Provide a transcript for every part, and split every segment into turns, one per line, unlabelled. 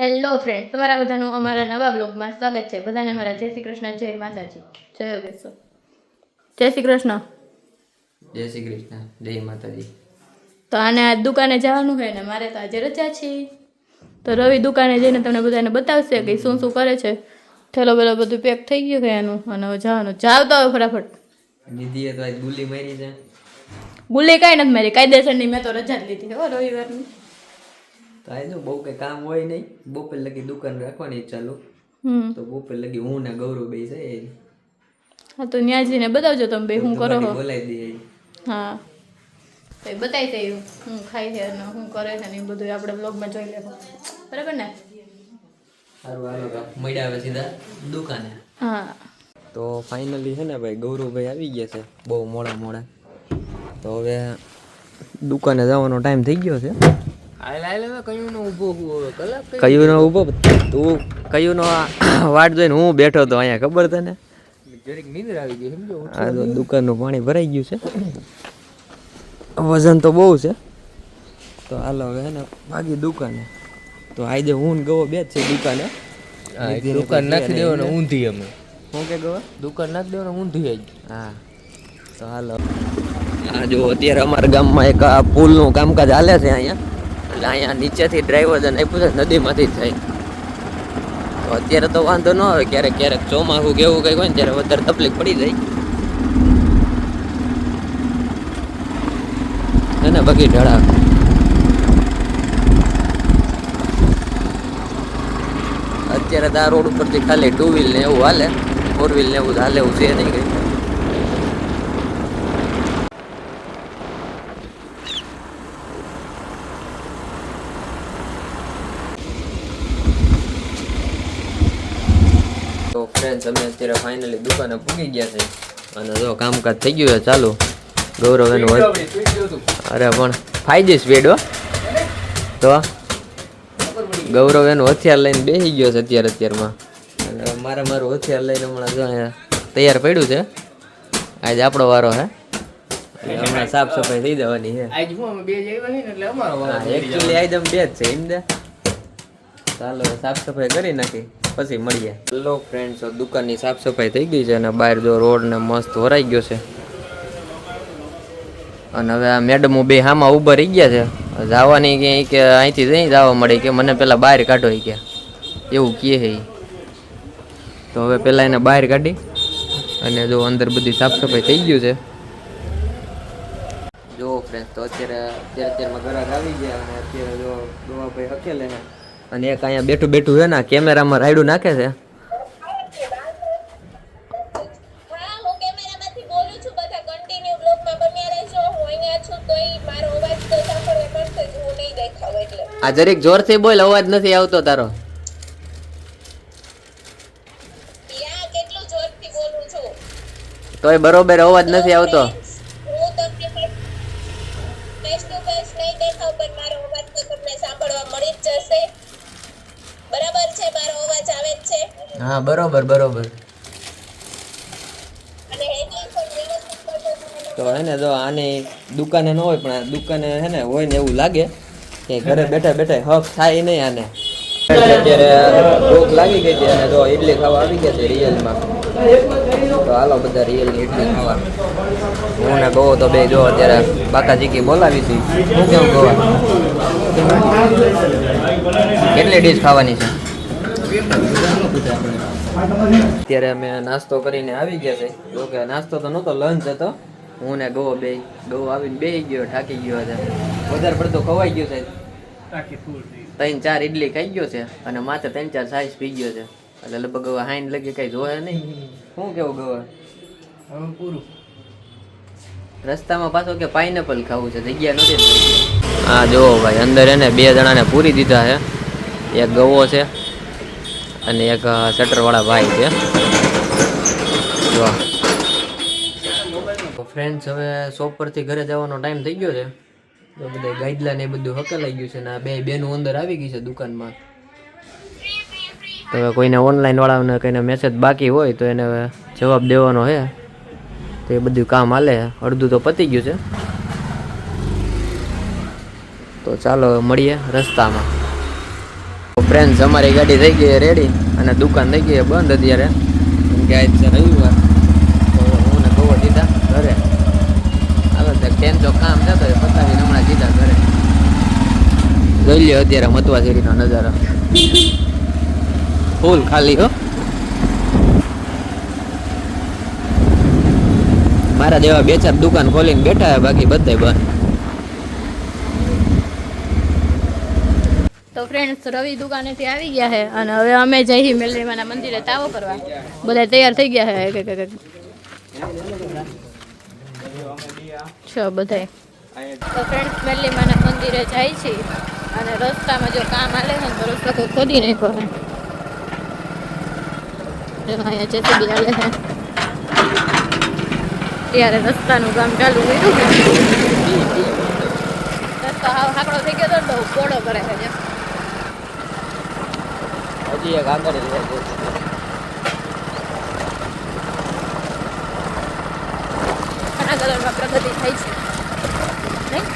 Hello friend, તમારા બધાનું અમારા નવા બ્લોગમાં સ્વાગત છે. બધાને મારા જય શ્રી કૃષ્ણ, જય માતાજી, જય યોગેશ્વર. જય શ્રી કૃષ્ણ.
જય શ્રી કૃષ્ણ, જય માતાજી.
તો આને આજ દુકાને જવાનું છે ને મારે તો આજે રજા છે. તો રવિ દુકાને જઈને તમને બધાને બતાવશે કે શું શું કરે છે. થેલો બેલો બધું પેક થઈ ગયું છે એનું અને હવે જવાનું. જાવ તો હવે ફટાફટ.
નિધિએ તો આજ ગુલ્લી મારી છે.
ગુલ્લી કાંઈ નથી મારી, કાયદેસરની. મેં તો રજા જ લીધી હો રવિવારની.
તો આ જો બહુ કઈ કામ હોય નહીં, બપોર લગી દુકાન રાખવાની ચાલુ. તો બપોર લગી હું ને ગૌરવ બે છે.
હા તો ત્યાં જઈને બતાવજો તમે બે શું કરો છો.
બોલાવી દઈએ.
હા તો બતાવી દઈએ હું ખાઈ છે અને શું કરે છે ને એ બધું આપણે બ્લોગમાં જોઈ લેવું, બરાબર ને?
સારું હાલો તો મળ્યા આવે સીધા દુકાને.
હા
તો ફાઇનલી છે ને ભાઈ ગૌરવભાઈ આવી ગયા છે બહુ મોડા મોડા. તો હવે દુકાને જવાનો ટાઈમ થઈ ગયો છે. કયું નો ઊભો તું કયું નો વાટ જોઈને હું બેઠો હતો અહીંયા, ખબર તને? આ તો દુકાનનું પાણી ભરાઈ ગયું છે, વજન તો બહુ છે. તો હાલો હવે હે ને ભાગી દુકાને. તો આજે હું ગવો બે જ છે દુકાને.
દુકાન નાખી દેવાનો ઊંધી. અમે
શું કે ગવા
દુકાન નાખી દેવાનો ઊંધી જ.
હા તો હાલો. આ જો અત્યારે અમારા ગામમાં એક આ પુલનું કામકાજ હાલે છે અહીંયા. એટલે અહીંયા નીચેથી ડ્રાઈવર જન આપ્યું છે, નદીમાંથી જ થાય. તો અત્યારે તો વાંધો ન આવે, ક્યારેક ક્યારેક ચોમાસું કેવું કંઈક હોય ને ત્યારે વધારે તકલીફ પડી જાય છે ને. બગી ઢળા અત્યારે તો આ રોડ ઉપરથી ખાલી 2 વ્હીલ ને એવું હાલે, 4 વ્હીલ ને એવું હાલે એવું છે નહીં કંઈ. તો ફ્રેન્ડ્સ અમે અત્યારે ફાઇનલી દુકાને પૂગી ગયા છે અને જો કામકાજ થઈ ગયું છે ચાલુ. ગૌરવ એનું અરે પણ ફાયદે સ્પીડ હો. તો ગૌરવ એનું હથિયાર લઈને બેસી ગયો છે અત્યારમાં. અને મારું હથિયાર લઈને હમણાં જો અહીંયા તૈયાર પડ્યું છે. આજે આપણો વારો હે, હમણાં સાફ સફાઈ થઈ જવાની છે. એકચ્યુઅલી આજે બે જ છે એમ દે. ચાલો સાફ સફાઈ કરી નાખી પછી મળીએ. હેલો ફ્રેન્ડ્સ, દુકાનની સાફ સફાઈ થઈ ગઈ છે અને બહાર જો રોડ ને મસ્ત વરાઈ ગયો છે. અને હવે આ મેડમો બે હામાં ઊભા રહી ગયા છે. જવાની કે અહીંથી નહીં જવા મળે કે મને પેલા બહાર કાઢો કે એવું કહે છે. તો હવે પેલા એને બહાર કાઢી અને જો અંદર બધી સાફ સફાઈ થઈ ગયું છે. જો ફ્રેન્ડ્સ તો અત્યારમાં ઘરાક આવી ગયા અને અત્યારે જો ગોવાભાઈ હકેલે છે અને એક અહીંયા બેઠું બેઠું છે ને કેમેરામાં રાયડું નાખે છે. આ જરીક જોરથી બોલ, અવાજ નથી આવતો તારો. તોય બરોબર અવાજ નથી આવતો. હા બરોબર બરોબર. તો હે ને જો આની દુકાને ન હોય પણ આ દુકાને હે ને હોય ને એવું લાગે કે ઘરે બેઠા બેઠા હક થાય નહીં આને. અત્યારે ભૂખ લાગી ગઈ હતી અને જો ઇડલી ખાવા આવી ગયા છે રિયલમાં. તો હાલો બધા રિયલની ઇડલી ખાવા. હું ને ગો તો બે જો અત્યારે બાકાજીકી બોલાવી હતી. શું કેવું ગોવા, કેટલી ડીશ ખાવાની છે? અત્યારે અમે નાસ્તો કરીને આવી ગયા છે. જો કે નાસ્તો તો નહોતો, લંચ હતો. હું ને ગો આવીને બેસી ગયો, ઠાકી ગયો છે, વધારે પડતો ખવાઈ ગયો છે. 3-4 ઇડલી ખાઈ ગયો છે અને માથે 3-4 સાઈઝ પી ગયો છે. એટલે લગભગ હવે હાઈન લગી કઈ જોવે નહીં. શું કેવું ગવા પૂરું? રસ્તામાં પાછો કે પાઇનેપલ ખાવું છે, જગ્યા નથી. હા જો ભાઈ અંદર એને 2 જણાને પૂરી દીધા છે. એક ગવો છે અને એક શટરવાળા ભાઈ છે. જો ફ્રેન્ડ્સ હવે શોપ પરથી ઘરે જવાનો ટાઈમ થઈ ગયો છે. તો બધા ગાઈડલાઈન એ બધું હકેલાઈ ગયું છે ને આ 2 બેનું અંદર આવી ગઈ છે દુકાનમાં. તો હવે કોઈને ઓનલાઈન વાળાને કઈને મેસેજ બાકી હોય તો એને જવાબ દેવાનો છે. તો એ બધું કામ હાલે, અડધું તો પતી ગયું છે. તો ચાલો મળીએ રસ્તામાં. ફ્રેન્ડ્સ અમારી ગાડી થઈ ગઈ રેડી અને દુકાન થઈ ગઈ બંધ અત્યારે કેમ કે આજ છે રવિવાર તો હું ને ગોવા દીધા ઘરે હાલો ટેન્ચો કામ થતો એ પતાવીને હમણાં દીધા ઘરે જોઈ લ્યો અત્યારે મતવા શેરીનો નજારો ફૂલ ખાલી હો મારા જેવા 2-4 દુકાન ખોલીને બેઠા હે બાકી બધાય બંધ.
તો ફ્રેન્ડ્સ રવિ દુકાનેથી આવી ગયા છે અને હવે અમે જઈ મેલરીમાના મંદિરે તાવો કરવા બધા તૈયાર થઈ ગયા છે છો બધા. તો ફ્રેન્ડ્સ મેલરીમાના મંદિરે જાય છે અને રસ્તામાં જો કામ આલે છે તો રસ્તો કોઈ ખોદી નાખ્યો છે. અહીંયા જેસીબી આલે છે ત્યારે રસ્તાનું કામ ચાલુ કર્યું રસ્તો હાવ હાકડો થઈ ગયો તો પોળો કરે છે
હજી એક આગળ
ઘણા કલરમાં પ્રગતિ થાય છે નહીં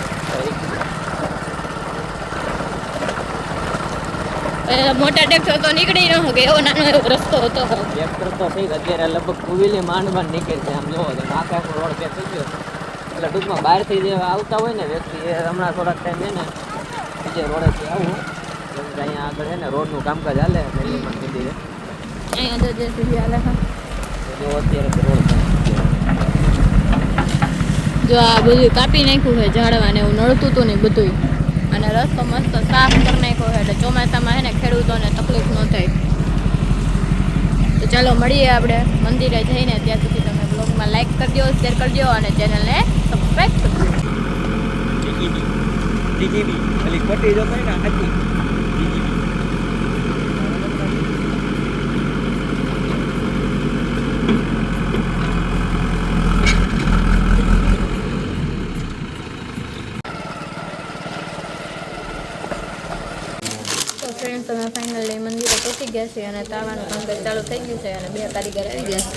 મોટા ટ્રેક્ટર તો નીકળી ન શકે એવો નાનો એવો રસ્તો હતો
ટ્રેક્ટર તો થઈ અત્યારે લગભગ ટુવીલી માંડમાં નીકળે છે આમ જોવો તો આખો રોડ પે થઈ ગયો એટલે ટૂંકમાં બહારથી જે આવતા હોય ને વ્યક્તિ એ હમણાં થોડાક ટાઈમ છે ને બીજે રોડેથી આવું અહીંયા આગળ છે ને રોડનું કામકાજ હાલે મેલરીમાન મંદિરે
અહીંયા તો જેસીબી હાલે છે
જો અત્યારે રોડ
જો આ બધું કાપી નાખ્યું છે ઝાડવાને એવું નડતું હતું ને બધું અને રસ્તો મસ્ત સાફ કરી નાખ્યો છે એટલે ચોમાસામાં છે ને ખેડૂતોને તકલીફ ન થાય. તો ચાલો મળીએ આપણે મંદિરે જઈને ત્યાં સુધી તમે બ્લોગમાં લાઈક કરજો શેર કરજો અને ચેનલને સબસ્ક્રાઈબ કરજો. ફ્રેન્ડ્સ અમે ફાઇનલી મંદિરે પહોંચી ગયા છીએ અને તાવાનું કામકાજ ચાલુ થઈ ગયું છે અને 2 કારીગર આવી ગયા છે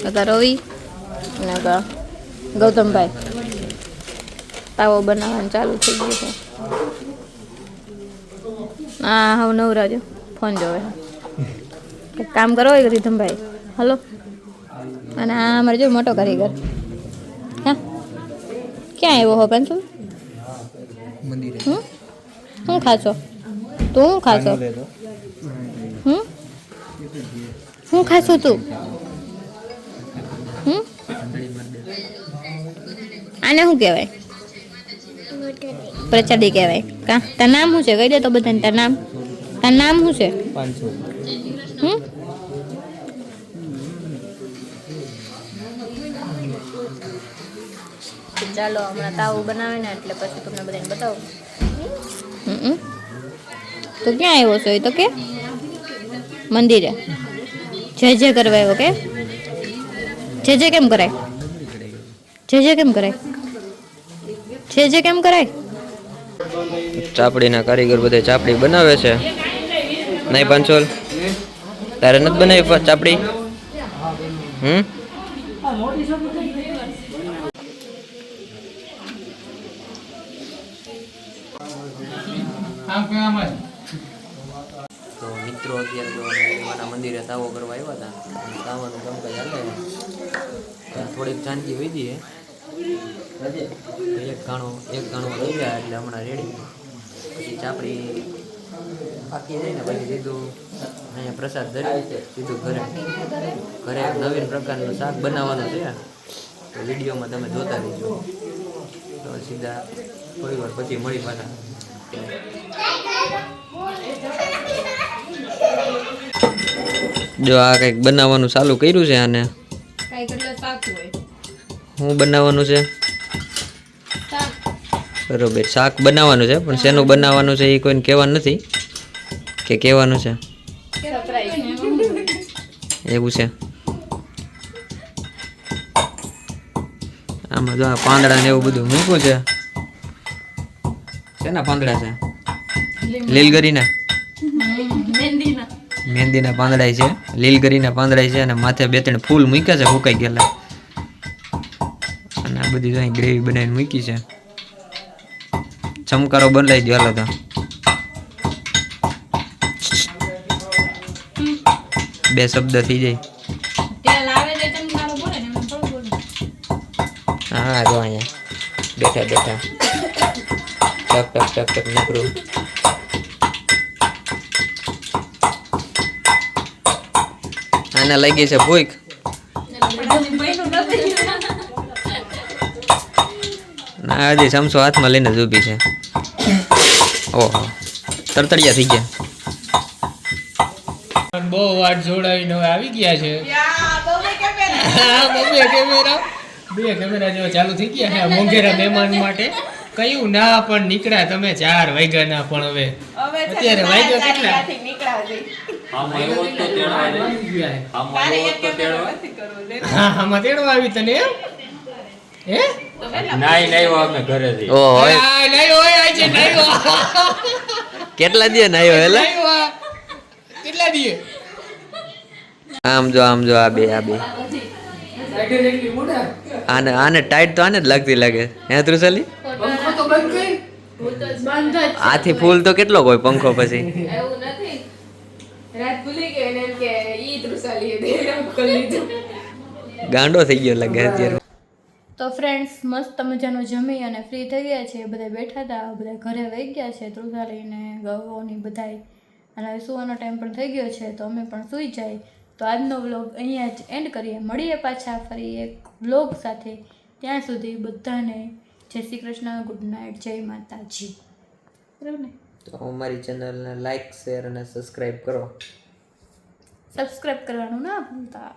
કાકા રવિ અને ગૌતમભાઈ તાવો બનાવવાનું ચાલુ થઈ ગયું છે. હા હવે નવરાજો ફોન જોવે કામ કરો હોય રીધમભાઈ હલો અને આ અમારે જો મોટો કારીગર હા ક્યાં આવ્યો હો પેન્સિલ શું ખાશો તું શું ખાશો શું ખાશો તું આને શું કહેવાય પ્રચાદી કહેવાય કા તાર નામ શું છે કહી દે તો બધાને તાર નામ શું છે ચાલો હમણાં તાવું બનાવે ને એટલે પછી તમને બધાને બતાવું. તો ક્યાં આવ્યો છો એ તો કે મંદિરે જય કરવા આવ્યો કે જય કેમ કરાય જય કેમ કરાય જય કેમ કરાય.
ચાપડીના કારીગર બધા ચાપડી બનાવે છે નહીં પાંચોલ તારે નથી બનાવી ચાપડી તો મિત્રો અત્યારે જો મેલરીમાના મંદિરે તાવો કરવા આવ્યા હતા તાવાનું કામકાજ હાલે થોડીક જાનકી વધી એક ગાણો લઈ ગયા એટલે હમણાં રેડી પછી ચાપડી પાકી જાય ને પછી સીધું અહીંયા પ્રસાદ ધરી સીધું ઘરે એક નવીન પ્રકારનું શાક બનાવવાનું છે તો વિડીયોમાં તમે જોતા રહીજો તો સીધા થોડી વાર પછી મળી પાછા. જો આ કંઈક બનાવવાનું ચાલુ કર્યું છે આને શું બનાવવાનું છે બરોબર શાક બનાવવાનું છે પણ શેનું બનાવવાનું છે એ કોઈને કહેવાનું નથી કે કહેવાનું છે એવું છે. આમાં જો આ પાંદડા ને એવું બધું મૂક્યું છે શેના પાંદડા છે લીલગરીના મહેંદીના પાંદડા છે લીલગરીના પાંદડા છે અને માથે 2-3 ફૂલ મૂક્યા છે સુકાઈ ગયેલા અને આ બધી અહીં ગ્રેવી બનાવીને મૂકી છે. ચમકારો બનાવી દો હાલો તો બે શબ્દ થઈ જાય.
તેલ આવે તે ચમકારો બોલે ને એમ થોડું બોલે.
હા જો અહીંયા બેઠા બેઠા ટક ટક ટક ટક નકરું. આને લાગી છે ભૂખ. ના હજી સમસો હાથમાં લઈને જ ઊભી છે. ઓહો તરતડિયા થઈ ગયા.
બહુ વાટ જોડાવીને હવે આવી ગયા છે. બબે કેમેરા બે કેમેરા જેવા ચાલુ થઈ ગયા છે મોંઘેરા મહેમાન માટે. કયું ના પણ નીકળ્યા તમે 4 વાગ્યાના પણ હવે અત્યારે વાગ્યા કેટલા? હા આમાં તેડવા આવી તને એમ હે?
ઓહો
આ નહીં હોય આજે નહીં હોય.
કેટલા દિયે નાયો હેલા.
નહીં હોય. કેટલા દીએ?
આમ જો આ બે આને ટાઈટ તો આને જ લાગતી લાગે હે ત્રુસાલી. આથી ફૂલ તો કેટલો કોઈ પંખો પછી.
એવું નથી. રાત ભૂલી ગઈ ને એમ કે ઈ ત્રુસાલી દે કરી લીધું.
ગાંડો થઈ ગયો લાગે અત્યારે.
તો ફ્રેન્ડ્સ મસ્ત મજાનું જમી અને ફ્રી થઈ ગયા છે. બધા બેઠા હતા, બધા ઘરે વહી ગયા છે ત્રુસાલીને ગૌની બધાય. અને હવે સુવાનો ટાઈમ પણ થઈ ગયો છે તો અમે પણ સૂઈ જાય. તો આજનો વ્લોગ અહીંયા જ એન્ડ કરીએ. મળીએ પાછા ફરી એક વ્લોગ સાથે. ત્યાં સુધી બધાને જય શ્રી કૃષ્ણ, ગુડ નાઇટ, જય માતાજી. બરાબર ને?
તો અમારી ચેનલને લાઈક શેર અને સબસ્ક્રાઈબ કરો.
સબસ્ક્રાઈબ કરવાનું ના ભૂલતા.